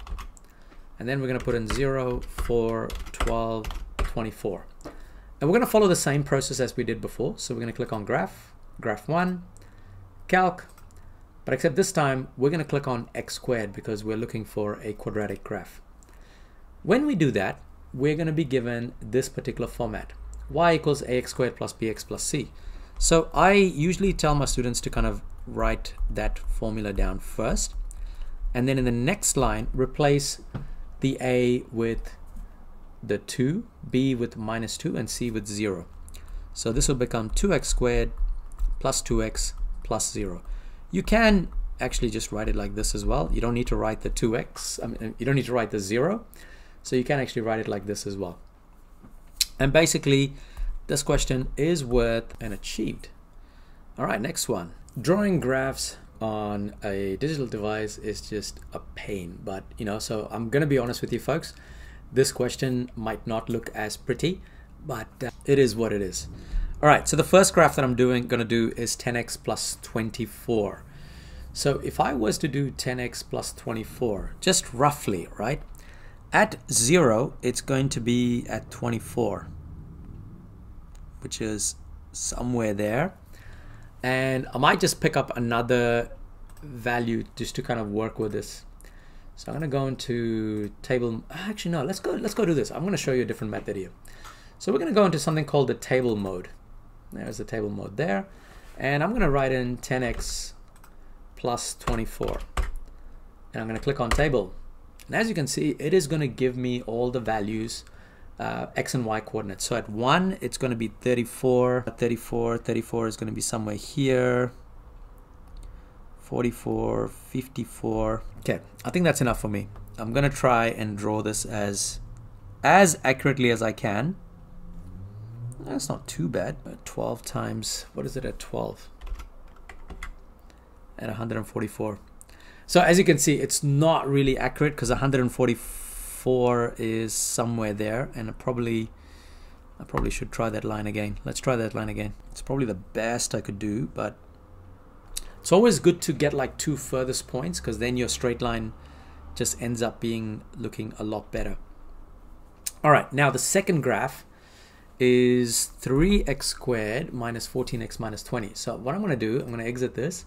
And then we're going to put in 0, 4, 12, 24. And we're going to follow the same process as we did before. So we're going to click on graph 1, calc, but except this time we're going to click on x squared because we're looking for a quadratic graph. When we do that, we're going to be given this particular format: y equals ax squared plus bx plus c. So I usually tell my students to kind of write that formula down first, and then in the next line replace the a with the 2, b with -2, and c with 0. So this will become 2x squared plus 2x plus 0. You can actually just write it like this as well. You don't need to write the 2x, you don't need to write the 0. So you can actually write it like this as well. And basically, this question is worth and achieved. All right, next one. Drawing graphs on a digital device is just a pain, but so I'm gonna be honest with you folks, this question might not look as pretty, but it is what it is. All right, so the first graph that I'm gonna do is 10x plus 24. So if I was to do 10x plus 24, just roughly, right? At 0, it's going to be at 24, which is somewhere there. And I might just pick up another value just to kind of work with this. So I'm going to go into table. Actually, no, let's go do this. I'm going to show you a different method here. So we're going to go into something called the table mode. There's the table mode there. And I'm going to write in 10x plus 24. And I'm going to click on table. And as you can see, it is going to give me all the values, x and y coordinates. So at 1, it's going to be 34. 34 is going to be somewhere here. 44, 54. Okay, I think that's enough for me. I'm going to try and draw this as accurately as I can. That's not too bad. 12 times, what is it at 12? At 144. So as you can see, it's not really accurate because 144 is somewhere there, and I probably should try that line again. Let's try that line again. It's probably the best I could do, but it's always good to get like 2 furthest points, because then your straight line just ends up looking a lot better. All right, now the second graph is 3x squared minus 14x minus 20. So what I'm going to do, I'm going to exit this.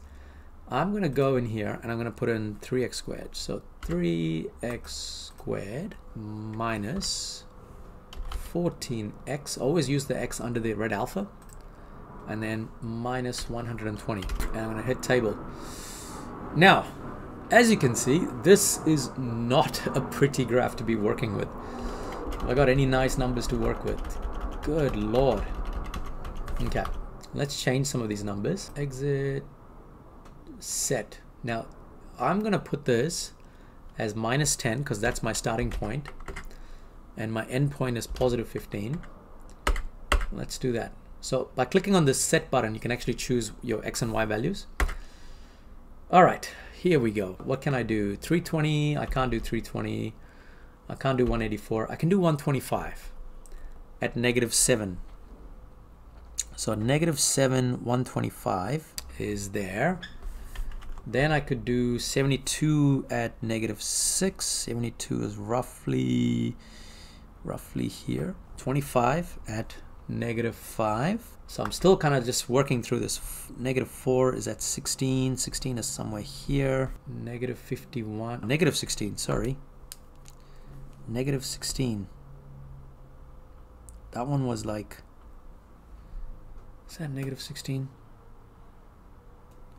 I'm going to go in here and I'm going to put in 3x squared. So 3x squared minus 14x. Always use the x under the red alpha. And then minus 120. And I'm going to hit table. Now, as you can see, this is not a pretty graph to be working with. Have I got any nice numbers to work with? Good Lord. Okay, let's change some of these numbers. Exit. Set. Now I'm gonna put this as minus 10 because that's my starting point, and my end point is positive 15. Let's do that. So by clicking on this set button, you can actually choose your x and y values. All right, here we go. What can I do? 320. I can't do 320. I can't do 184. I can do 125 at -7. So -7, 125 is there. Then I could do 72 at -6. 72 is roughly here. 25 at -5. So I'm still kind of just working through this. -4 is at 16. 16 is somewhere here. -51. -16, sorry. -16. That one was like, is that -16?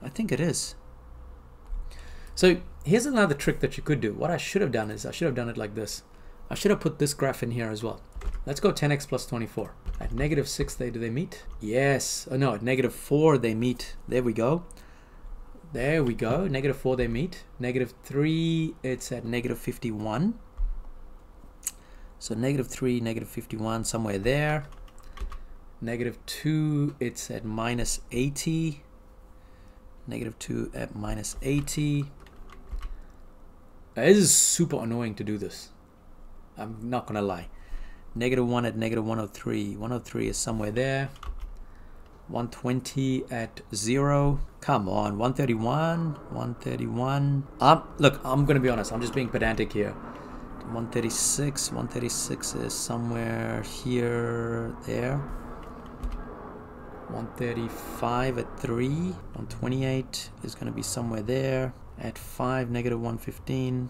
I think it is. So here's another trick that you could do. What I should have done is I should have done it like this. I should have put this graph in here as well. Let's go 10x plus 24. At -6, do they meet? Yes. Oh no, at -4 they meet. There we go. There we go. -4 they meet. -3, it's at -51. So -3, -51, somewhere there. -2, it's at -80. -2 at -80. This is super annoying to do this. I'm not gonna lie. -1 at -103. 103 is somewhere there. 120 at 0. Come on, 131. 131. Look, I'm gonna be honest. I'm just being pedantic here. 136. 136 is somewhere here, there. 135 at 3. 128 is going to be somewhere there. At 5, -115.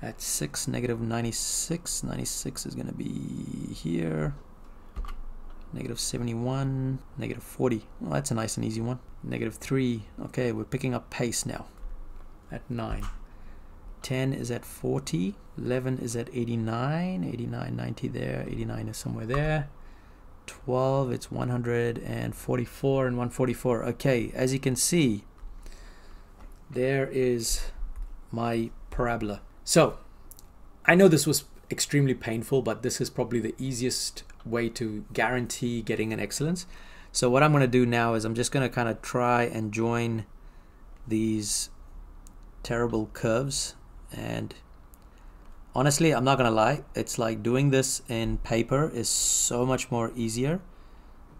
At 6, -96. 96 is going to be here. -71. -40. Well, that's a nice and easy one. -3. Okay, we're picking up pace now. At 9. 10 is at 40. 11 is at 89. 89, 90 there. 89 is somewhere there. 12, it's 144 and 144. Okay, as you can see, there is my parabola. So I know this was extremely painful, but this is probably the easiest way to guarantee getting an excellence. So what I'm going to do now is I'm just going to kind of try and join these terrible curves, and honestly, I'm not going to lie, it's like doing this in paper is so much more easier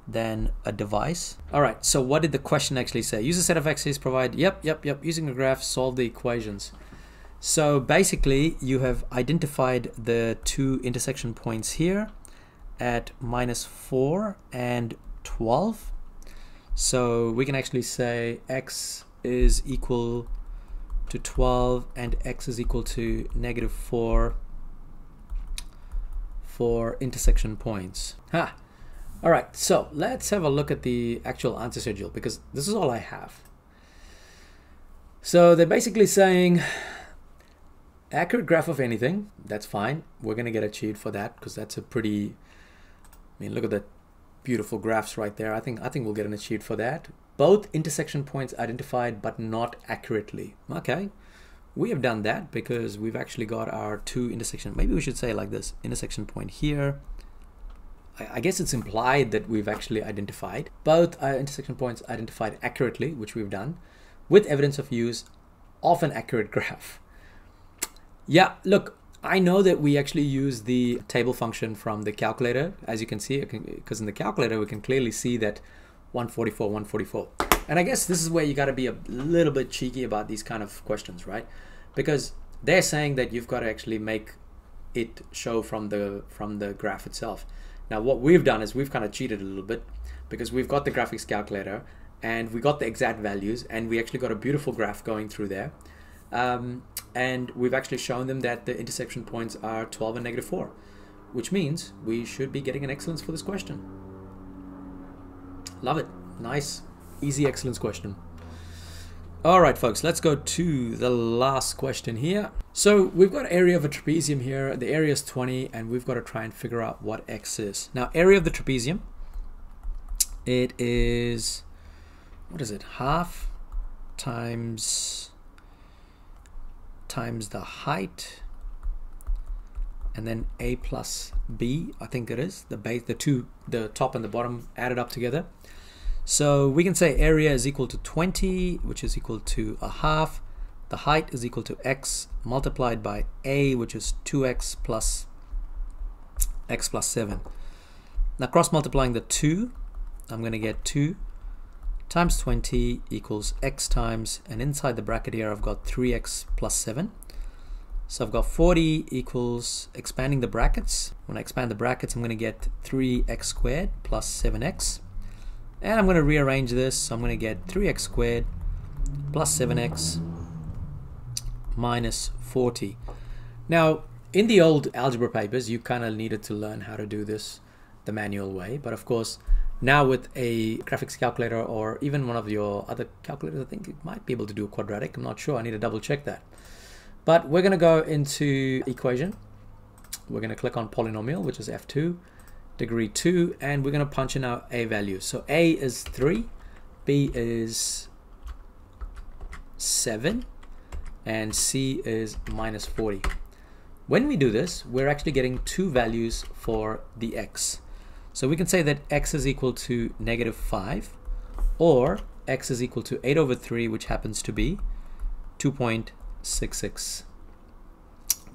than a device. All right, so what did the question actually say? Use a set of axes, provide, yep, using the graph, solve the equations. So basically you have identified the two intersection points here at -4 and 12. So we can actually say x is equal to 12 and x is equal to -4 for intersection points. All right, so let's have a look at the actual answer schedule, because this is all I have. So they're basically saying accurate graph of anything, that's fine. We're going to get achieved for that, because that's a pretty, I mean, look at the beautiful graphs right there. I think we'll get an achieved for that. Both intersection points identified but not accurately. Okay, we have done that because we've actually got our two intersection, maybe we should say like this, intersection point here. I guess it's implied that we've actually identified both our intersection points identified accurately, which we've done, with evidence of use of an accurate graph. Yeah, look, I know that we actually use the table function from the calculator, as you can see, because in the calculator we can clearly see that 144, 144. And I guess this is where you got to be a little bit cheeky about these kind of questions, right? Because they're saying that you've got to actually make it show from the graph itself. Now what we've done is we've kind of cheated a little bit, because we've got the graphics calculator and we got the exact values and we actually got a beautiful graph going through there. And we've actually shown them that the intersection points are 12 and -4, which means we should be getting an excellence for this question. Love it. Nice, easy excellence question. All right, folks, let's go to the last question here. So we've got area of a trapezium here. The area is 20, and we've got to try and figure out what x is. Now, area of the trapezium, it is, what is it? Half times the height, and then a plus b, I think it is, the base, the top and the bottom added up together. So we can say area is equal to 20, which is equal to a half. The height is equal to x multiplied by a, which is 2x plus x plus 7. Now cross multiplying the 2, I'm going to get 2 times 20 equals x times, and inside the bracket here I've got 3x plus 7. So I've got 40 equals, expanding the brackets. When I expand the brackets, I'm going to get 3x squared plus 7x. And I'm going to rearrange this, so I'm going to get 3x squared plus 7x minus 40. Now, in the old algebra papers, you kind of needed to learn how to do this the manual way. But of course, now with a graphics calculator or even one of your other calculators, I think it might be able to do a quadratic. I'm not sure. I need to double check that. But we're going to go into equation. We're going to click on polynomial, which is F2. Degree 2, and we're going to punch in our a value. So a is 3, b is 7, and c is minus 40. When we do this, we're actually getting two values for the x. So we can say that x is equal to -5, or x is equal to 8/3, which happens to be 2.66.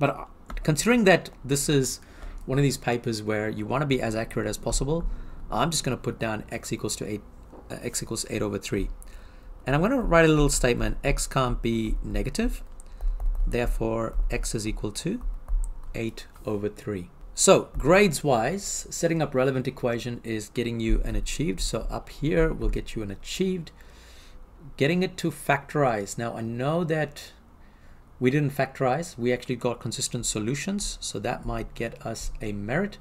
But considering that this is one of these papers where you want to be as accurate as possible, I'm just going to put down x equals to 8/3. And I'm going to write a little statement, x can't be negative, therefore x is equal to 8/3. So grades wise, setting up relevant equation is getting you an achieved. So up here we'll get you an achieved. Getting it to factorize. Now I know that we didn't factorize, we actually got consistent solutions, so that might get us a merit.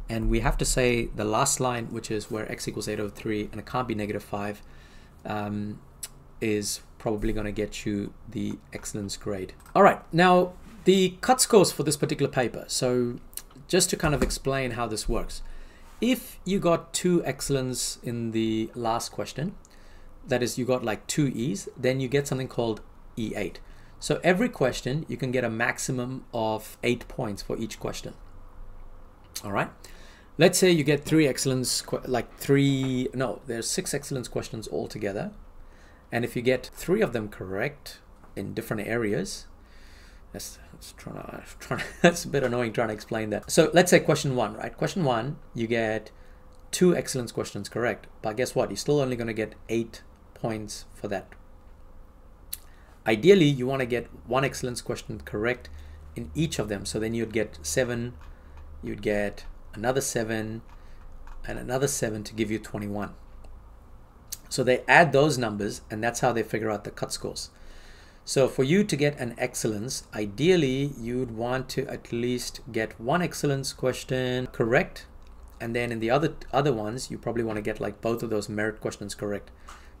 And we have to say the last line, which is where x equals 8/3 and it can't be -5, is probably going to get you the excellence grade. All right, now the cut scores for this particular paper. So just to kind of explain how this works, if you got 2 excellence in the last question, that is you got like 2 E's, then you get something called E8. So every question, you can get a maximum of 8 points for each question. All right. Let's say you get there's 6 excellence questions altogether. And if you get 3 of them correct in different areas, that's a bit annoying trying to explain that. So let's say question 1, right? Question 1, you get 2 excellence questions correct, but guess what? You're still only going to get 8 points for that. Ideally, you want to get 1 excellence question correct in each of them. So then you'd get 7, you'd get another 7, and another 7 to give you 21. So they add those numbers, and that's how they figure out the cut scores. So for you to get an excellence, ideally you'd want to at least get 1 excellence question correct, and then in the other ones you probably want to get like both of those merit questions correct,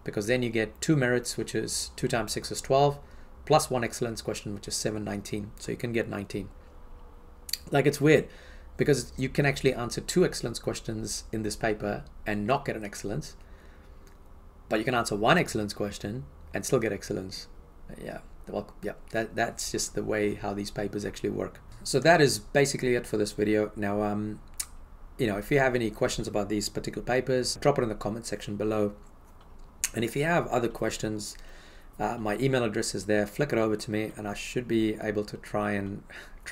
because then you get 2 merits, which is 2 times 6 is 12, plus 1 excellence question, which is 7, 19. So you can get 19. Like, it's weird because you can actually answer 2 excellence questions in this paper and not get an excellence, but you can answer 1 excellence question and still get excellence. Yeah, well, yeah, that's just the way how these papers actually work. So that is basically it for this video. Now, if you have any questions about these particular papers, drop it in the comment section below. And if you have other questions, my email address is there. Flick it over to me, and I should be able to try and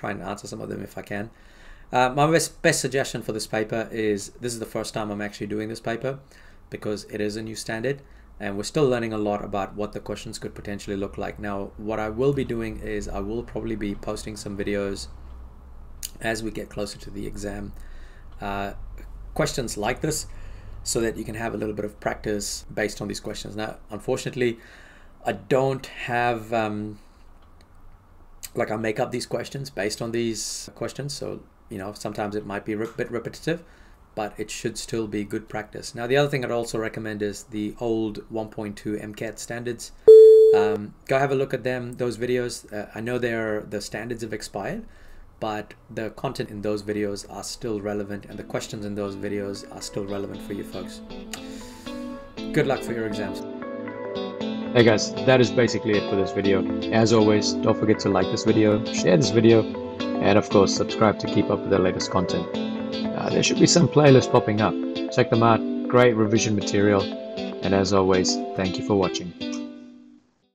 answer some of them if I can. My best suggestion for this paper is, this is the first time I'm actually doing this paper because it is a new standard, and we're still learning a lot about what the questions could potentially look like. Now, what I will be doing is I will probably be posting some videos as we get closer to the exam, questions like this, so that you can have a little bit of practice based on these questions. Now, unfortunately, I don't have, I make up these questions based on these questions. So, sometimes it might be a bit repetitive, but it should still be good practice. Now, the other thing I'd also recommend is the old 1.2 MCAT standards. Go have a look at them, those videos. I know the standards have expired, but the content in those videos are still relevant, and the questions in those videos are still relevant for you folks. Good luck for your exams. Hey guys, that is basically it for this video. As always, don't forget to like this video, share this video, and of course subscribe to keep up with the latest content. There should be some playlists popping up. Check them out. Great revision material. And as always, thank you for watching.